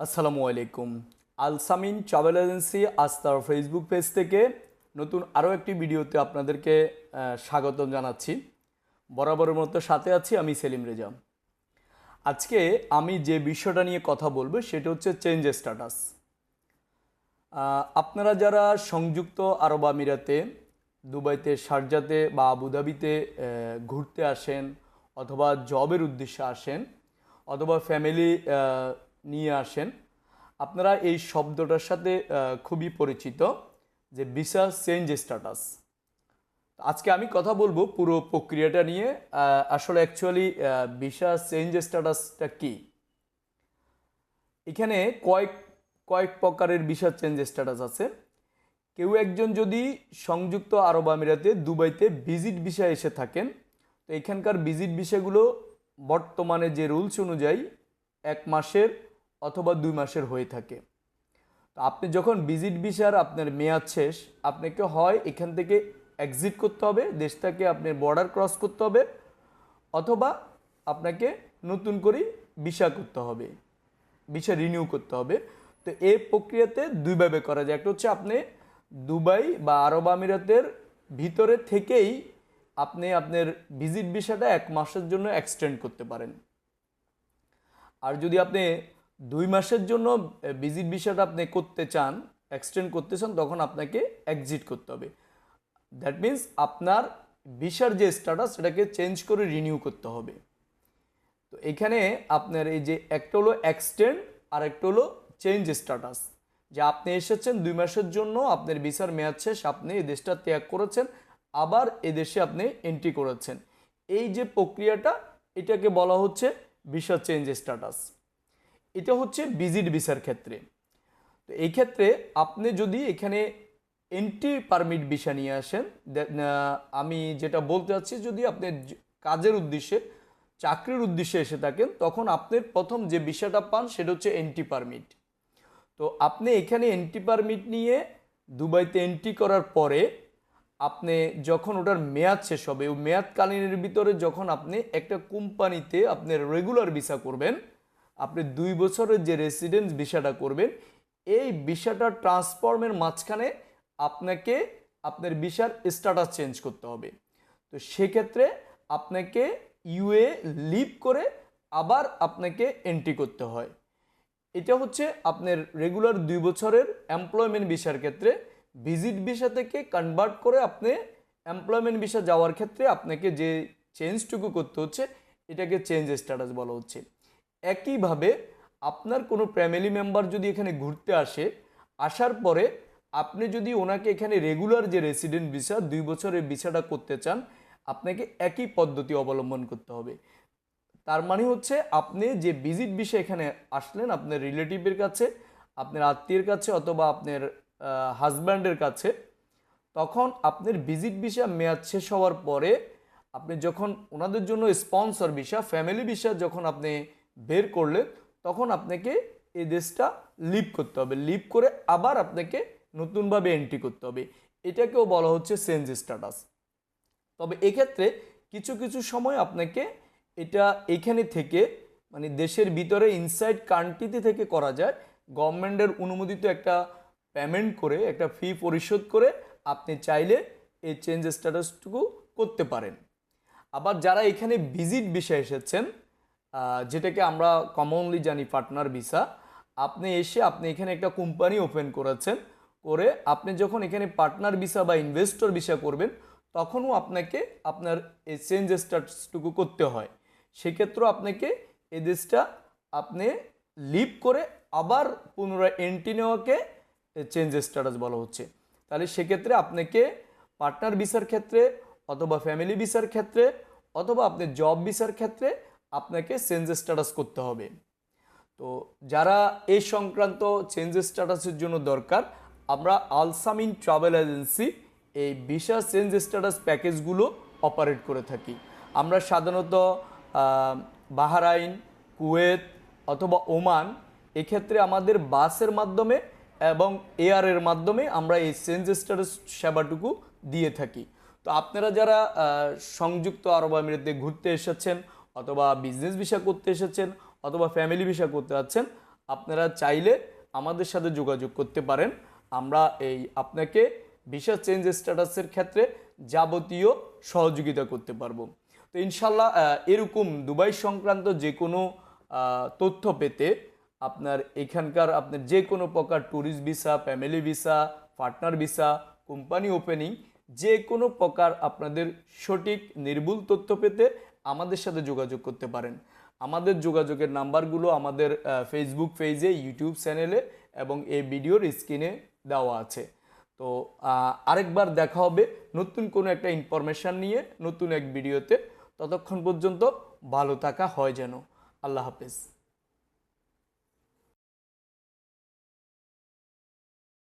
আসসালামু আলাইকুম। Alsamin travel agency আস্থার ফেসবুক পেজ থেকে নতুন আরও একটি ভিডিওতে আপনাদেরকে স্বাগতম জানাচ্ছি। বরাবরের মতো সাথে আছি আমি সেলিম রেজা। আজকে আমি যে বিষয়টা নিয়ে কথা বলবো সেটা হচ্ছে চেঞ্জ স্ট্যাটাস। আপনারা যারা সংযুক্ত আরব আমিরাতে, দুবাইতে, শারজাতে বা আবুধাবিতে ঘুরতে আসেন অথবা জবের উদ্দেশ্যে আসেন অথবা ফ্যামিলি নিয়ে আসেন, আপনারা এই শব্দটার সাথে খুবই পরিচিত যে ভিসা চেঞ্জ স্ট্যাটাস। আজকে আমি কথা বলবো পুরো প্রক্রিয়াটা নিয়ে। আসলে অ্যাকচুয়ালি ভিসা চেঞ্জ স্ট্যাটাসটা কি। এখানে কয়েক কয়েক প্রকারের ভিসা চেঞ্জ স্ট্যাটাস আছে। কেউ একজন যদি সংযুক্ত আরব আমিরাতে দুবাইতে ভিজিট ভিসা এসে থাকেন, তো এখানকার ভিজিট ভিসাগুলো বর্তমানে যে রুলস অনুযায়ী 1 মাসের অথবা 2 মাসের হয়ে থাকে। তো আপনি যখন ভিজিট ভিসার আপনার মেয়াদ শেষ, আপনাকে হয় এখান থেকে এক্সিট করতে হবে, দেশটাকে আপনার বর্ডার ক্রস করতে হবে, অথবা আপনাকে নতুন করে ভিসা করতে হবে, ভিসা রিনিউ করতে হবে। তো এই প্রক্রিয়াতে দুইভাবে করা যায়। একটা হচ্ছে আপনি দুবাই বা আরব আমিরাতের ভিতরে থেকেই আপনি আপনার ভিজিট ভিসাটা 1 মাসের জন্য এক্সটেন্ড করতে পারেন। আর যদি আপনি 2 মাসের জন্য ভিজিট ভিসাটা আপনি করতে চান, এক্সটেন্ড করতে চান, তখন আপনাকে এক্সিট করতে হবে। দ্যাট মিন্স আপনার ভিসার যে স্ট্যাটাস সেটাকে চেঞ্জ করে রিনিউ করতে হবে। তো এখানে আপনার এই যে একটা হলো এক্সটেন্ড আর একটা হলো চেঞ্জ স্ট্যাটাস, যে আপনি এসেছেন 2 মাসের জন্য, আপনার ভিসার মেয়াদ শেষ, আপনি এই দেশটা ত্যাগ করেছেন, আবার এদেশে আপনি এন্ট্রি করেছেন। এই যে প্রক্রিয়াটা, এটাকে বলা হচ্ছে ভিসা চেঞ্জ স্ট্যাটাস। এটা হচ্ছে ভিজিট ভিসার ক্ষেত্রে। তো এই ক্ষেত্রে আপনি যদি এখানে এন্ট্রি পারমিট ভিসা নিয়ে আসেন, আমি যেটা বলতে চাচ্ছি, যদি আপনি কাজের উদ্দেশ্যে, চাকরির উদ্দেশ্যে এসে থাকেন, তখন আপনি প্রথম যে ভিসাটা পান সেটা হচ্ছে এন্ট্রি পারমিট। তো আপনি এখানে এন্ট্রি পারমিট নিয়ে দুবাইতে এন্ট্রি করার পরে আপনি যখন ওটার মেয়াদ শেষ হবে, ওই মেয়াদকালীনের ভিতরে যখন আপনি একটা কোম্পানিতে আপনার রেগুলার ভিসা করবেন, আপনি 2 বছরের যে রেসিডেন্স ভিসাটা করবেন, এই ভিসাটা ট্রান্সফর্মের মাঝখানে আপনাকে আপনার ভিসার স্ট্যাটাস চেঞ্জ করতে হবে। তো সেক্ষেত্রে আপনাকে ইউএ লিভ করে আবার আপনাকে এন্ট্রি করতে হয়। এটা হচ্ছে আপনার রেগুলার 2 বছরের এমপ্লয়মেন্ট ভিসার ক্ষেত্রে। ভিজিট ভিসা থেকে কনভার্ট করে আপনি এমপ্লয়মেন্ট ভিসা যাওয়ার ক্ষেত্রে আপনাকে যে চেঞ্জটুকু করতে হচ্ছে, এটাকে চেঞ্জ স্ট্যাটাস বলা হচ্ছে। একইভাবে আপনার কোনো ফ্যামিলি মেম্বার যদি এখানে ঘুরতে আসে, আসার পরে আপনি যদি ওনাকে এখানে রেগুলার যে রেসিডেন্ট ভিসা 2 বছরের ভিসাটা করতে চান, আপনাকে একই পদ্ধতি অবলম্বন করতে হবে। তার মানে হচ্ছে আপনি যে ভিজিট ভিসা এখানে আসলেন আপনার রিলেটিভের কাছে, আপনার আত্মীয়ের কাছে অথবা আপনার হাজব্যান্ডের কাছে, তখন আপনার ভিজিট ভিসা মেয়াদ শেষ হওয়ার পরে আপনি যখন ওনাদের জন্য স্পন্সর ভিসা, ফ্যামিলি ভিসা যখন আপনি বের করলেন, তখন আপনাকে এই দেশটা লিভ করতে হবে। লিভ করে আবার আপনাকে নতুনভাবে এন্ট্রি করতে হবে। এটাকেও বলা হচ্ছে চেঞ্জ স্ট্যাটাস। তবে এক্ষেত্রে কিছু কিছু সময় আপনাকে এটা এখানে থেকে, মানে দেশের ভিতরে ইনসাইড কান্ট্রিতে থেকে করা যায়। গভর্নমেন্টের অনুমোদিত একটা পেমেন্ট করে, একটা ফি পরিশোধ করে আপনি চাইলে এই চেঞ্জ স্ট্যাটাসটুকু করতে পারেন। আবার যারা এখানে ভিজিট ভিসা এসেছেন, যেটাকে আমরা কমনলি জানি পার্টনার ভিসা, আপনি এসে আপনি এখানে একটা কোম্পানি ওপেন করেছেন, করে আপনি যখন এখানে পার্টনার ভিসা বা ইনভেস্টর ভিসা করবেন, তখনও আপনাকে আপনার এই চেঞ্জ স্ট্যাটাসটুকু করতে হয়। সেক্ষেত্রেও আপনাকে এই দেশটা আপনি লিভ করে আবার পুনরায় এন্ট্রি নেওয়াকে চেঞ্জ স্ট্যাটাস বলা হচ্ছে। তাহলে সেক্ষেত্রে আপনাকে পার্টনার ভিসার ক্ষেত্রে অথবা ফ্যামিলি ভিসার ক্ষেত্রে অথবা আপনি জব ভিসার ক্ষেত্রে আপনাকে চেঞ্জ স্ট্যাটাস করতে হবে। তো যারা এই সংক্রান্ত চেঞ্জ স্ট্যাটাসের জন্য দরকার, আমরা আলসামিন ট্রাভেল এজেন্সি এই ভিসা চেঞ্জ স্ট্যাটাস প্যাকেজগুলো অপারেট করে থাকি। আমরা সাধারণত বাহরাইন, কুয়েত অথবা ওমান, এক্ষেত্রে আমাদের বাসের মাধ্যমে এবং এয়ারের মাধ্যমে আমরা এই চেঞ্জ স্ট্যাটাস সেবাটুকু দিয়ে থাকি। তো আপনারা যারা সংযুক্ত আরব আমিরাতে ঘুরতে এসেছেন অথবা বিজনেস ভিসা করতে এসেছেন অথবা ফ্যামিলি ভিসা করতে যাচ্ছেন, আপনারা চাইলে আমাদের সাথে যোগাযোগ করতে পারেন। আমরা আপনাকে ভিসা চেঞ্জ স্ট্যাটাসের ক্ষেত্রে যাবতীয় সহযোগিতা করতে পারবো। তো ইনশাল্লাহ এরকম দুবাই সংক্রান্ত যে কোনো তথ্য পেতে আপনার যে কোনো প্রকার tourist visa, family visa, partner visa, company opening, যে কোনো প্রকার আপনাদের সঠিক নির্ভুল তথ্য পেতে আমাদের সাথে যোগাযোগ করতে পারেন। আমাদের যোগাযোগের নাম্বারগুলো আমাদের ফেসবুক পেজে, ইউটিউব চ্যানেলে এবং এই ভিডিওর স্ক্রিনে দেওয়া আছে। তো আরেকবার দেখা হবে নতুন কোনো একটা ইনফরমেশন নিয়ে নতুন এক ভিডিওতে। ততক্ষণ পর্যন্ত ভালো থাকা হয় যেন। আল্লাহ হাফেজ।